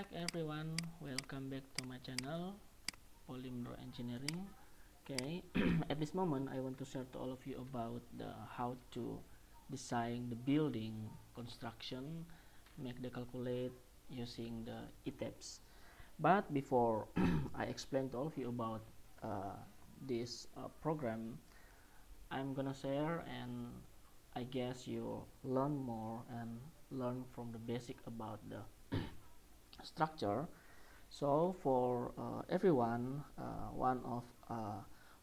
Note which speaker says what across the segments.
Speaker 1: back everyone, welcome back to my channel Polymer Engineering. Okay, at this moment I want to share to all of you about how to design the building construction, make the calculate using the Etabs. But before I explain to all of you about this program, I'm gonna share, and I guess you learn more and learn from the basic about the structure. So for everyone,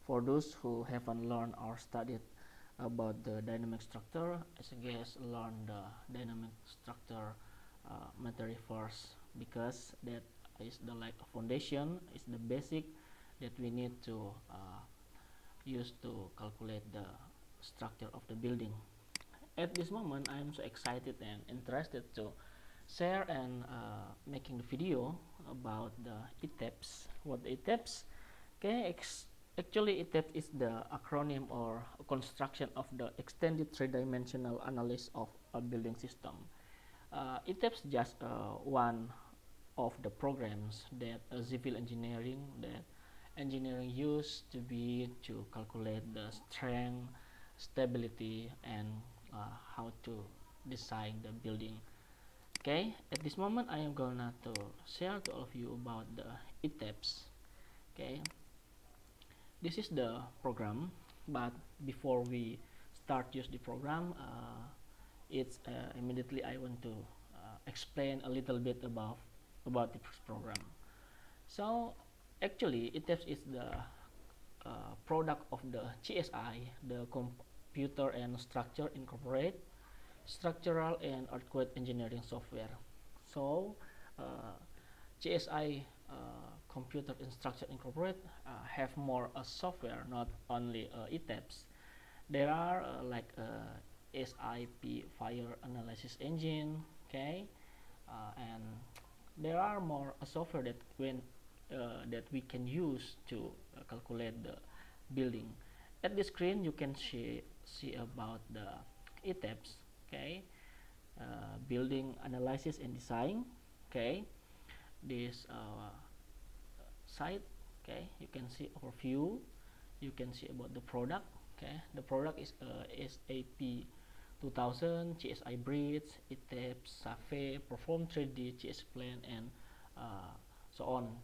Speaker 1: for those who haven't learned or studied about the dynamic structure, I guess learn the dynamic structure material first, because that is the like foundation, is the basic that we need to use to calculate the structure of the building. At this moment, I'm so excited and interested to share and making the video about the Etabs. What Etabs? Okay, actually Etabs is the acronym or construction of the extended three-dimensional analysis of a building system. Etabs just one of the programs that civil engineering use to calculate the strength, stability, and how to design the building. Okay, at this moment I am gonna to share to all of you about the Etabs. Okay, this is the program, but before we start use the program, it's immediately I want to explain a little bit about the program. So actually Etabs is the product of the CSI, the Computer and Structure Incorporated structural and earthquake engineering software. So GSI Computer and Structure Incorporated have more software, not only Etabs. There are like SIP fire analysis engine, okay, and there are more software that we can use to calculate the building. At the screen you can see about the Etabs. Okay, building analysis and design. Okay, this site. Okay, you can see overview, you can see about the product. Okay, the product is SAP 2000, GSI Bridge, Etabs, SAFE, Perform 3D, GS Plan, and so on.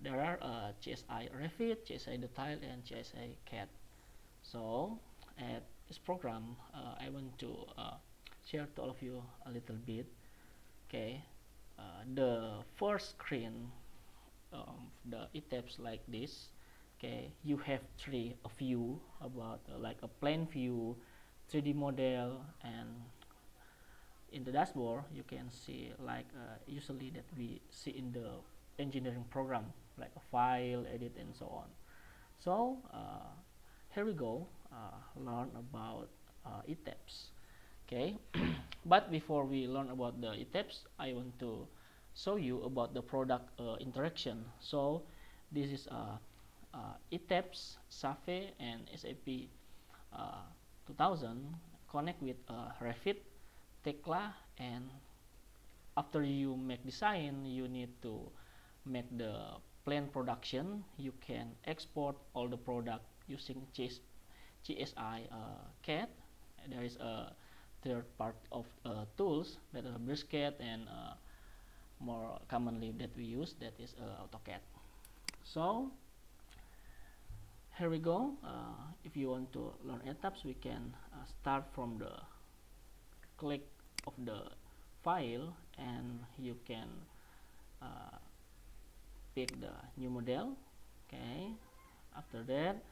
Speaker 1: There are GSI Revit, GSI Detail, and GSI CAD. So at this program, I want to share to all of you a little bit. Okay, the first screen of the Etabs like this. Okay, you have three view about like a plan view, 3D model, and in the dashboard you can see like usually that we see in the engineering program, like a file, edit, and so on. So here we go, learn about Etabs. Okay, but before we learn about the Etabs, I want to show you about the product interaction. So this is Etabs, SAFE, and SAP 2000 connect with Revit, Tekla, and after you make design, you need to make the plan production. You can export all the product using GSI CAD. There is a third part of tools that are Brisket, and more commonly that we use, that is AutoCAD. So here we go. If you want to learn Etabs, we can start from the click of the file, and you can pick the new model. Okay, after that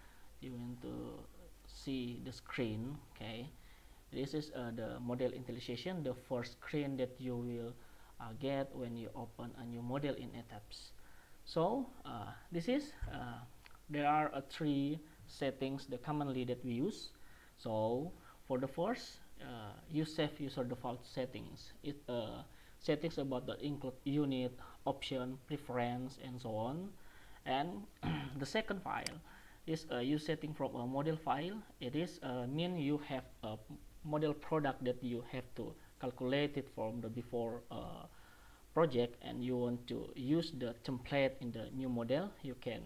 Speaker 1: you want to see the screen. Okay, this is the model initialization, the first screen that you will get when you open a new model in Etabs. So this is there are three settings that commonly that we use. So for the first, use save user default settings. It settings about the include unit, option, preference, and so on. And the second file is use setting from a model file. It is mean you have a model product that you have to calculate it from the before project and you want to use the template in the new model, you can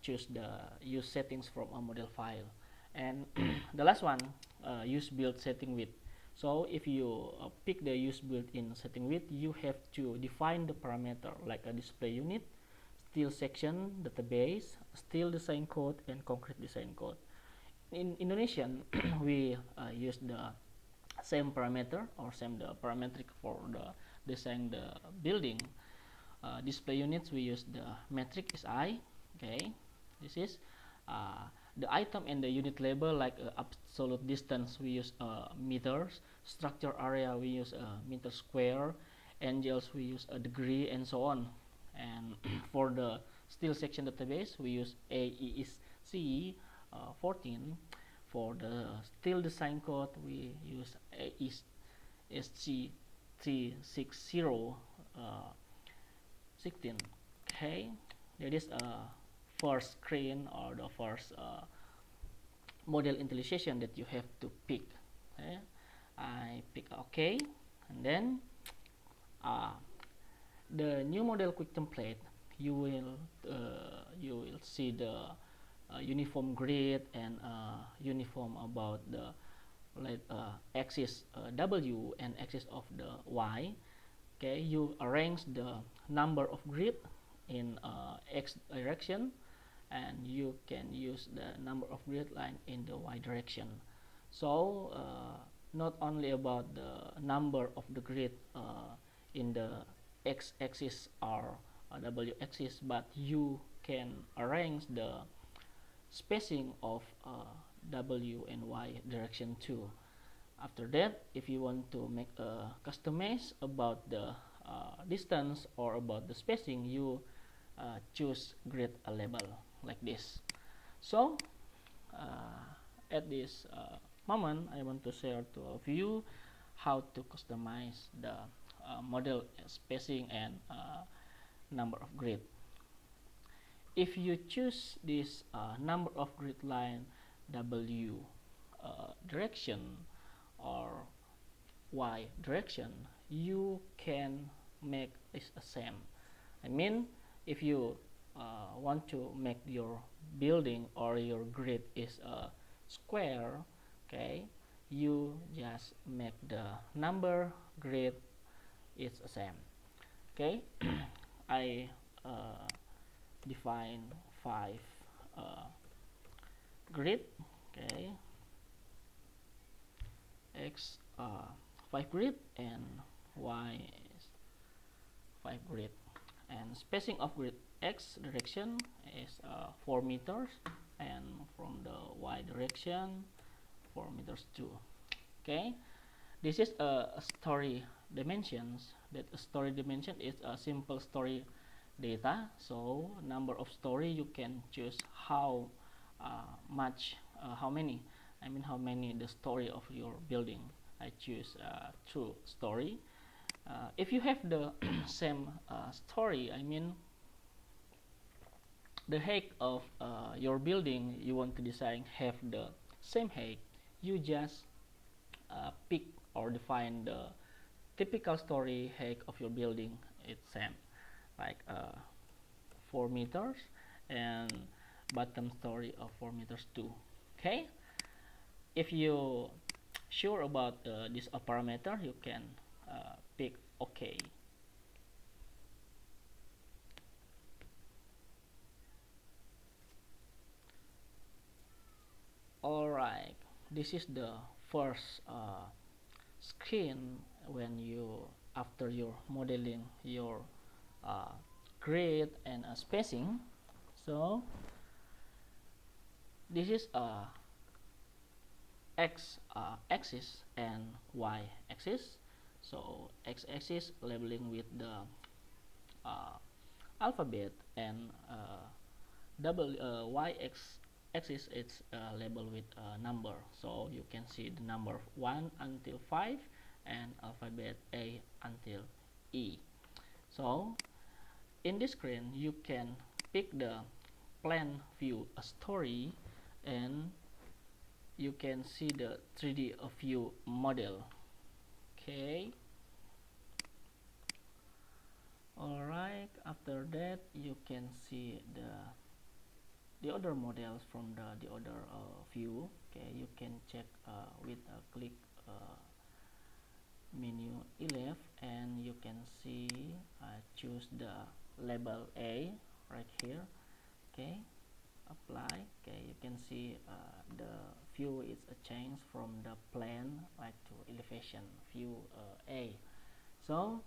Speaker 1: choose the use settings from a model file. And the last one, use build setting width. So if you pick the use built in setting width, you have to define the parameter like a display unit, steel section, database, steel design code, and concrete design code. In Indonesian, we use the same parameter or same the parametric for the design the building. Display units, we use the metric SI. Okay, this is the item and the unit label like absolute distance, we use meters. Structure area, we use meter square. Angles, we use a degree, and so on. And for the steel section database, we use AEC 14. For the steel design code, we use AESC 360 16. Okay, that is first screen or the first model initialization that you have to pick. Okay? I pick OK, and then the new model quick template, you will see the uniform grid and uniform about the axis W and axis of the Y. Okay, you arrange the number of grid in X direction, and you can use the number of grid line in the Y direction. So not only about the number of the grid in the X axis or W axis, but you can arrange the spacing of W and Y direction too. After that, if you want to make a customize about the distance or about the spacing, you choose grid label like this. So at this moment, I want to share to all of you how to customize the model spacing and number of grid. If you choose this number of grid line W direction or Y direction, you can make this the same. I mean, if you want to make your building or your grid is a square, okay, you just make the number grid is the same. Okay, I define 5 grid. Okay, X 5 grid and Y is 5 grid, and spacing of grid X direction is 4 meters, and from the Y direction 4 meters too. Okay, this is a story dimensions. That a story dimension is a simple story data. So number of story, you can choose how much, how many. I mean how many the story of your building. I choose 2 story. If you have the same story, I mean the height of your building you want to design have the same height, you just pick or define the typical story height of your building. It's same like 4 meters and bottom story of 4 meters too. Okay, if you sure about this parameter, you can pick OK. Alright, this is the first screen when you after your modeling your grid and spacing. So this is X axis and Y axis. So X axis labeling with the alphabet, and Y axis it's labeled with a number. So you can see the number 1 until 5 and alphabet A until E. So in this screen you can pick the plan view a story, and you can see the 3D view model. Okay, Alright, after that you can see the other models from the other view. Okay, you can check with a click menu 11, and you can see choose the label A right here. Okay, apply. Okay, you can see the view is a change from the plan right to elevation view A. So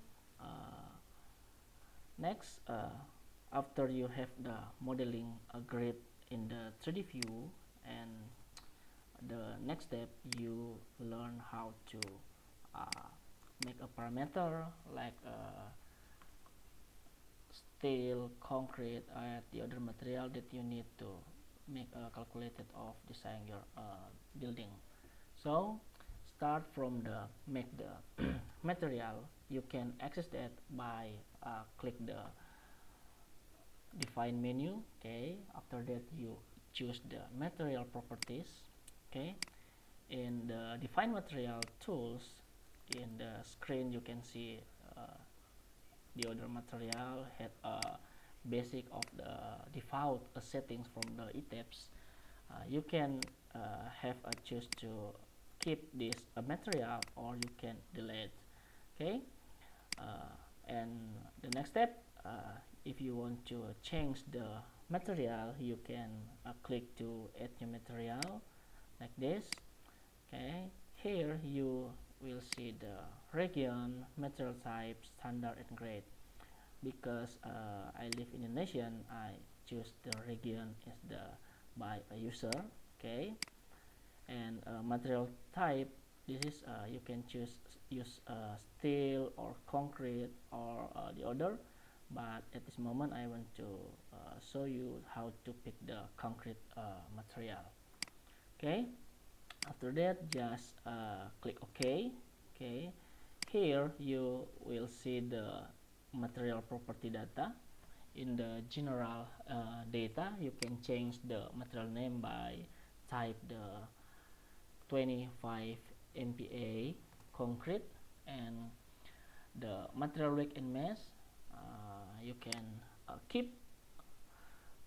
Speaker 1: next, after you have the modeling grid in the 3D view, and the next step you learn how to make a parameter like steel, concrete, and the other material that you need to make a calculated of design your building. So start from the make the material. You can access that by click the define menu. Okay, after that you choose the material properties. Okay, in the define material tools, in the screen you can see the other material had a basic of the default settings from the Etabs. You can have a choose to keep this material, or you can delete. Okay, and the next step, if you want to change the material, you can click to add new material like this. Okay, here you will see the region, material type, standard, and grade. Because I live in Indonesia, I choose the region as the by a user. Okay, and material type, this is you can use steel or concrete or the other, but at this moment I want to show you how to pick the concrete material. Okay, after that just click OK. Okay, here you will see the material property data. In the general data, you can change the material name by type the 25 MPa concrete, and the material weight and mass you can keep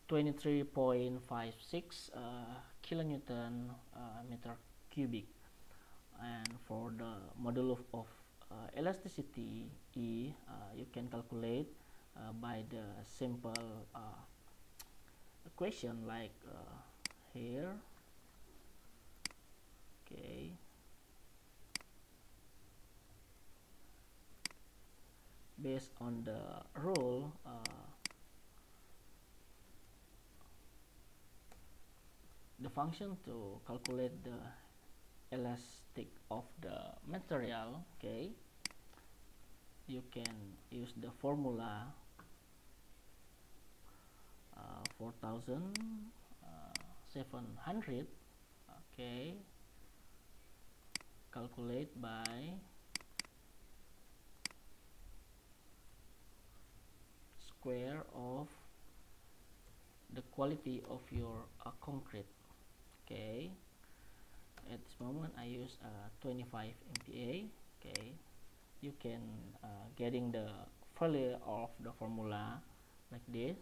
Speaker 1: 23.56 kilonewton meter cubic. And for the modulus of elasticity E, you can calculate by the simple equation like here. Okay, based on the rule, the function to calculate the elastic of the material. Okay, you can use the formula 4700. Okay, calculate by square of the quality of your concrete. Okay, at this moment I use 25 MPa. Okay, you can getting the value of the formula like this.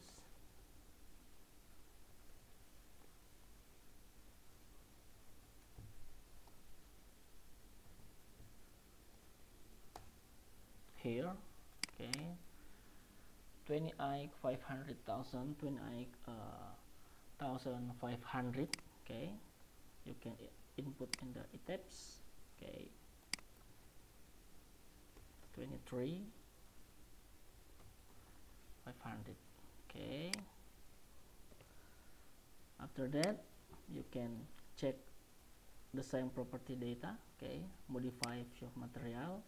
Speaker 1: Here, okay, 20 500,000, 20 1,500. Okay, you can input in the Etabs. Okay, 23 500. Okay, after that you can check the same property data. Okay, modify view of material.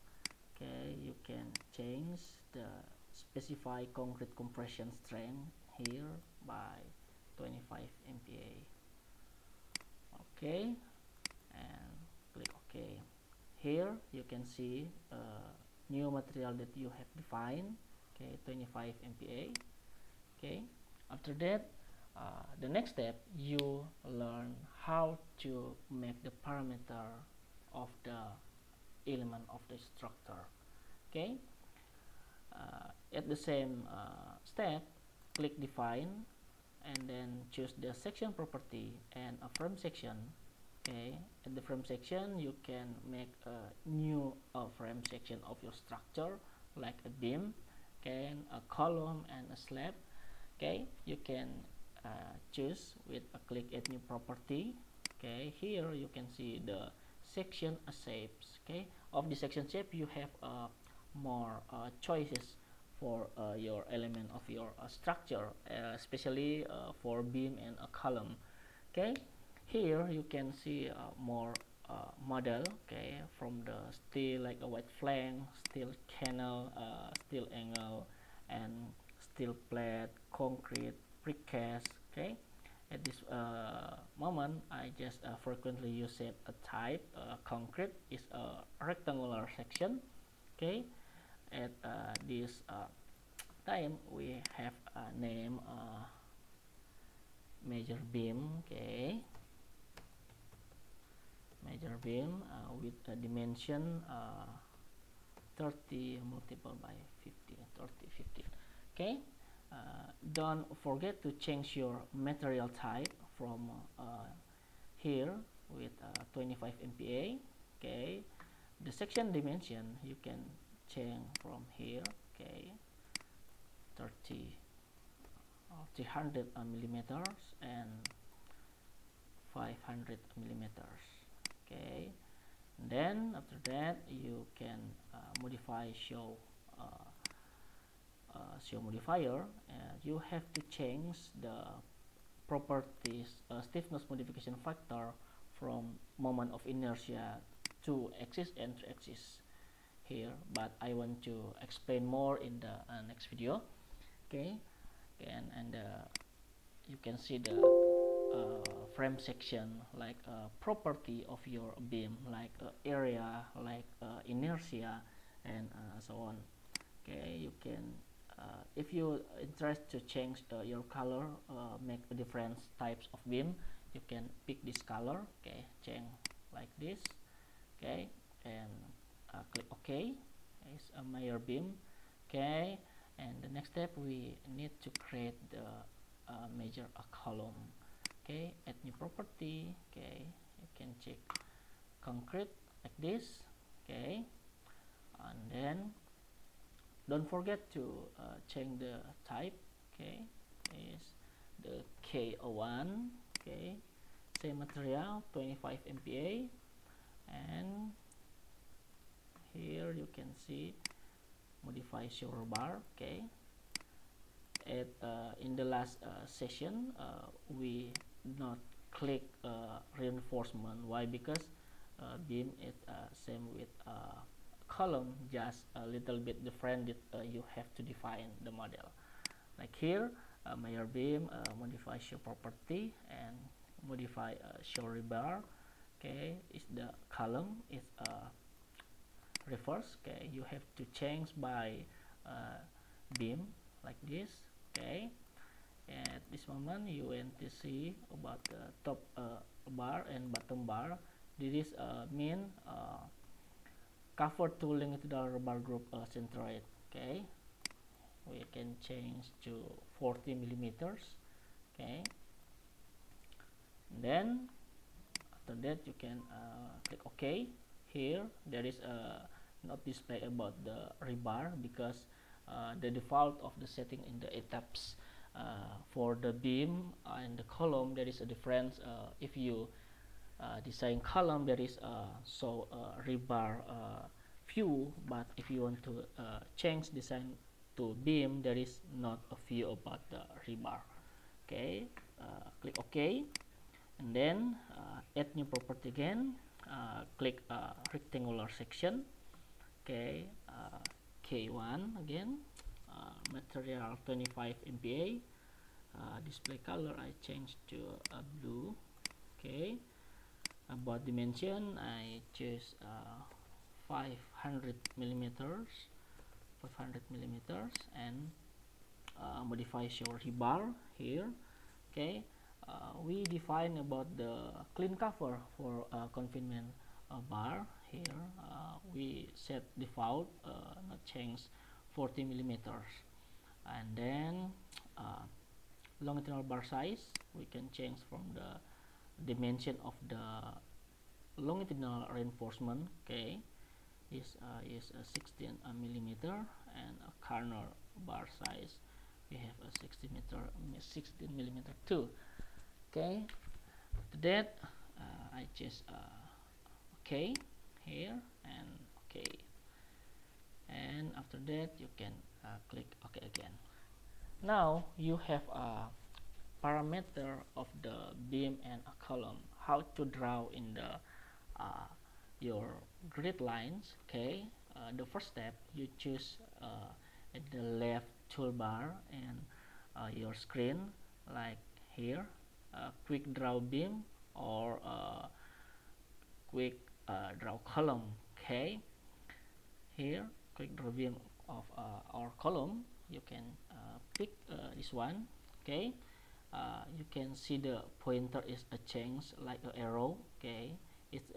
Speaker 1: Okay, you can change the specify concrete compression strength here by 25 MPa. Okay, and click OK. Here you can see new material that you have defined. Okay, 25 MPa. Okay, after that the next step, you learn how to make the parameter of the element of the structure. Okay, At the same step, click define and then choose the section property and a frame section. Okay, at the frame section you can make a new frame section of your structure like a beam, okay, a column and a slab. Okay, you can choose with a click add new property. Okay, here you can see the section shapes. Okay, of the section shape you have more choices for your element of your structure, especially for beam and a column. Okay, here you can see more model. Okay, from the steel like a white flank, steel canal, steel angle, and steel plate, concrete, precast. Okay, at this moment I just frequently use it a type concrete is a rectangular section. Okay, at this time we have a name major beam. Okay, major beam with a dimension 30 multiplied by 50, 30, 50. Okay, don't forget to change your material type from here with 25 MPa. Okay, the section dimension you can change from here. Okay, 30 300 millimeters and 500 millimeters. Okay, then after that you can modify show modifier. You have to change the properties stiffness modification factor from moment of inertia to axis and 3 axis here, but I want to explain more in the next video. Okay, and you can see the frame section like property of your beam like area, like inertia, and so on. Okay, you can if you interest to change your color, make a different types of beam, you can pick this color. Okay, change like this. Okay, and click OK. It's a major beam. Okay, and the next step we need to create the major column. Okay, add new property. Okay, you can check concrete like this. Okay, and then don't forget to change the type. Okay, is the K01. Okay, same material 25 MPa, and here you can see modify shoulder bar. Okay, at in the last session we not click reinforcement. Why? Because beam is same with column, just a little bit different that you have to define the model. Like here major beam, modify show property and modify show rebar. Okay, is the column is reverse. Okay, you have to change by beam like this. Okay, at this moment you want to see about the top bar and bottom bar. This is mean cover tooling to the bar group centroid. Okay, we can change to 40 millimeters. Okay, and then after that you can click OK. Here there is a not display about the rebar because the default of the setting in the Etabs for the beam and the column there is a difference. If you design column there is so rebar view, but if you want to change design to beam there is not a view about the rebar. Okay, click OK, and then add new property again. Click rectangular section. Okay, K1 again, material 25 MPa, display color I changed to blue. Okay, about dimension I choose 500 millimeters, and modify show rebar here. Okay, we define about the clean cover for confinement bar. Here we set default, not change 40 millimeters. And then longitudinal bar size, we can change from the dimension of the longitudinal reinforcement. Okay, is 16 millimeter, and a corner bar size we have a 16 millimeter too. Okay, after that I just okay here and okay, and after that you can click OK again. Now you have a parameter of the beam and a column, how to draw in the your grid lines. Okay, the first step, you choose at the left toolbar and your screen, like here, quick draw beam or quick draw column. Okay, here quick draw beam of our column, you can pick this one. Okay, you can see the pointer is a change like an arrow. Okay, it's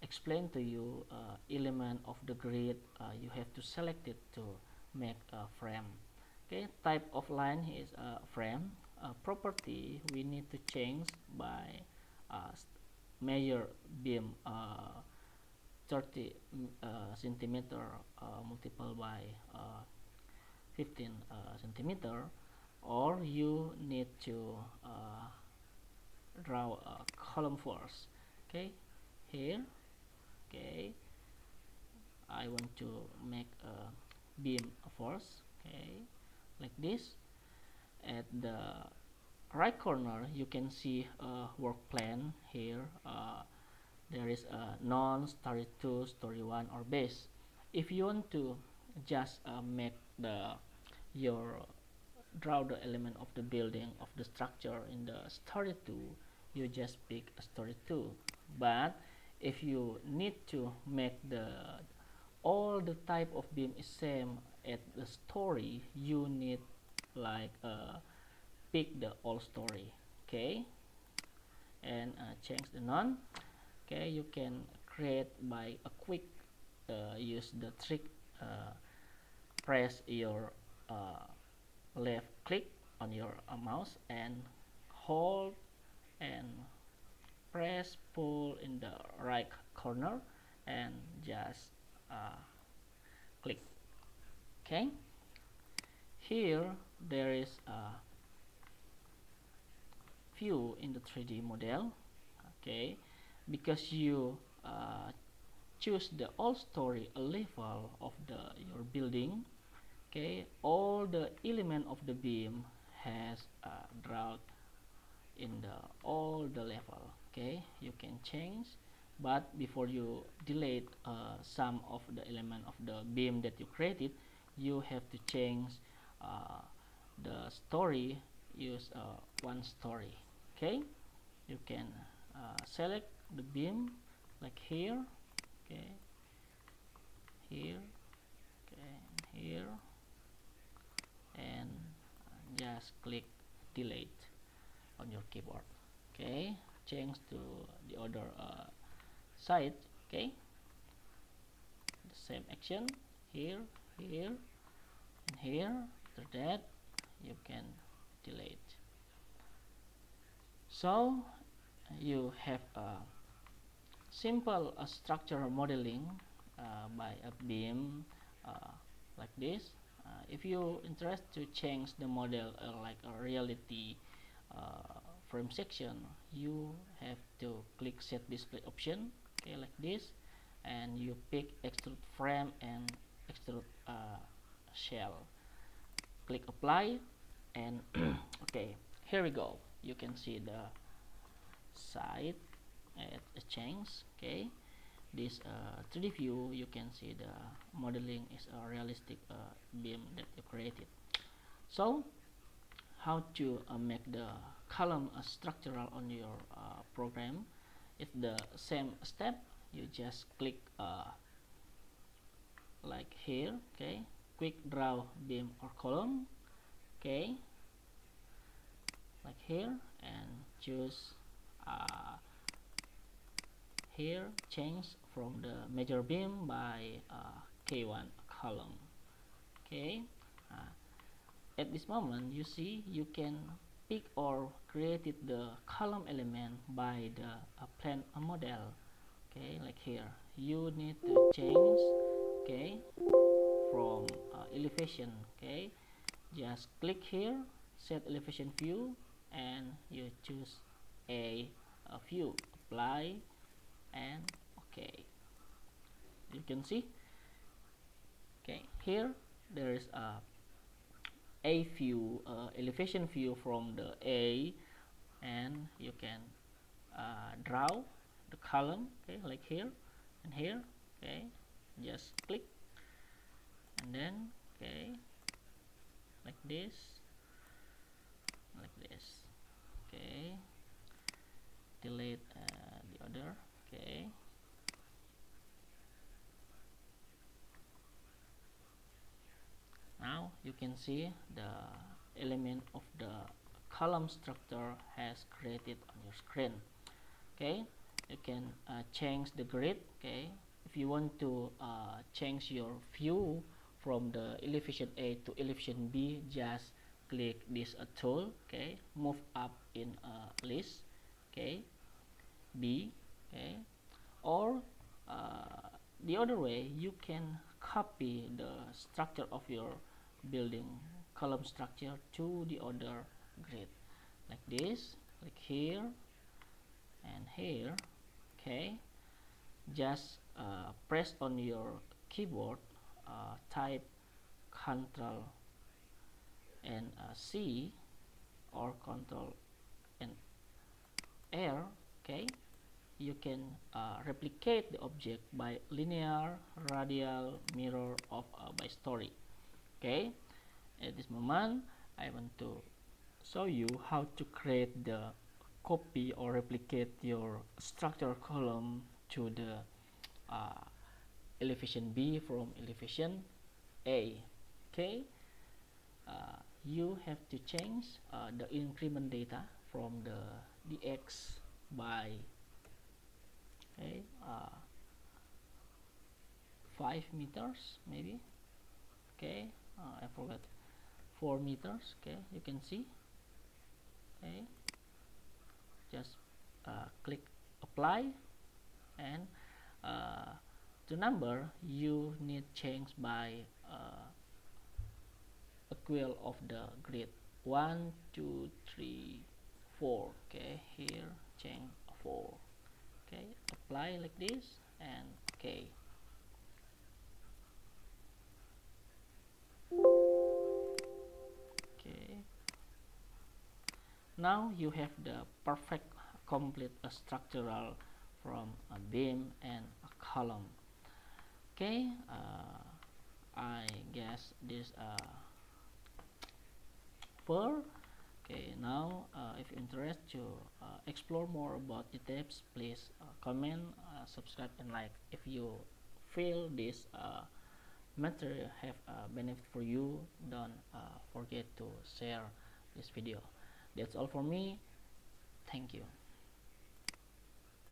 Speaker 1: explain to you element of the grid. You have to select it to make a frame. Okay, type of line is a frame. Property we need to change by measure beam 30 centimeter multiplied by 15 centimeter, or you need to draw a column first. Okay, here, okay, I want to make a beam first. Okay, like this. At the right corner you can see a work plan. Here there is a none, story 2, story 1, or base. If you want to just make the your draw the element of the building of the structure in the story 2, you just pick a story 2. But if you need to make the all the type of beam is same at the story, you need like pick the all story. Okay, and change the none. Okay, you can create by a quick use the trick, press your left click on your mouse and hold and press pull in the right corner and just click. Okay, here there is a view in the 3D model. Okay, because you choose the all story level of the your building. Okay, all the element of the beam has drawn in the all the level. Okay, you can change, but before you delete some of the element of the beam that you created, you have to change the story, use one story. Okay, you can select the beam like here. Okay, here, okay, here, and just click delete on your keyboard. Okay, change to the other side. Okay, the same action here, here, and here. After that you can delete. So you have a simple structural modeling by a beam like this. If you interest to change the model like a reality frame section, you have to click set display option. Okay, like this, and you pick extrude frame and extrude shell. Click apply, and okay, here we go. You can see the side at change. Okay, this 3D view, you can see the modeling is a realistic beam that you created. So how to make the column structural on your program? It's the same step. You just click like here. Okay, quick draw beam or column. Okay, like here, and choose here, change from the measure beam by K1 column. Okay, at this moment you see you can pick or create the column element by the plan model. Okay, like here you need to change, okay, from elevation. Okay, just click here, set elevation view, and you choose a view, apply, and okay, you can see, okay, here there is a view, elevation view from the A, and you can draw the column, okay, like here and here. Okay, just click, and then okay, like this, okay, delete the other. Okay, now you can see the element of the column structure has created on your screen. Okay, you can change the grid. Okay, if you want to change your view from the elevation A to elevation B, just click this tool. Okay, move up in a list. Okay, B. Okay, or the other way, you can copy the structure of your building column structure to the other grid, like this, like here and here. Okay, just press on your keyboard, type Ctrl and C, or Ctrl and R. Okay, you can replicate the object by linear, radial, mirror, of by story. Okay, at this moment I want to show you how to create the copy or replicate your structure column to the uh, elevation B from elevation A. Okay, you have to change the increment data from the dx by, okay, 5 meters maybe. Okay, I forgot, 4 meters. Okay, you can see. Okay, just click apply, and the number you need change by equal of the grid 1 2 3 4. Okay, here change 4. Okay, apply like this, and okay. Okay, now you have the perfect complete structural from a beam and a column. Okay, I guess this for. Okay, now if you're interested to explore more about Etabs, please comment, subscribe, and like. If you feel this material have benefit for you, don't forget to share this video. That's all for me. Thank you.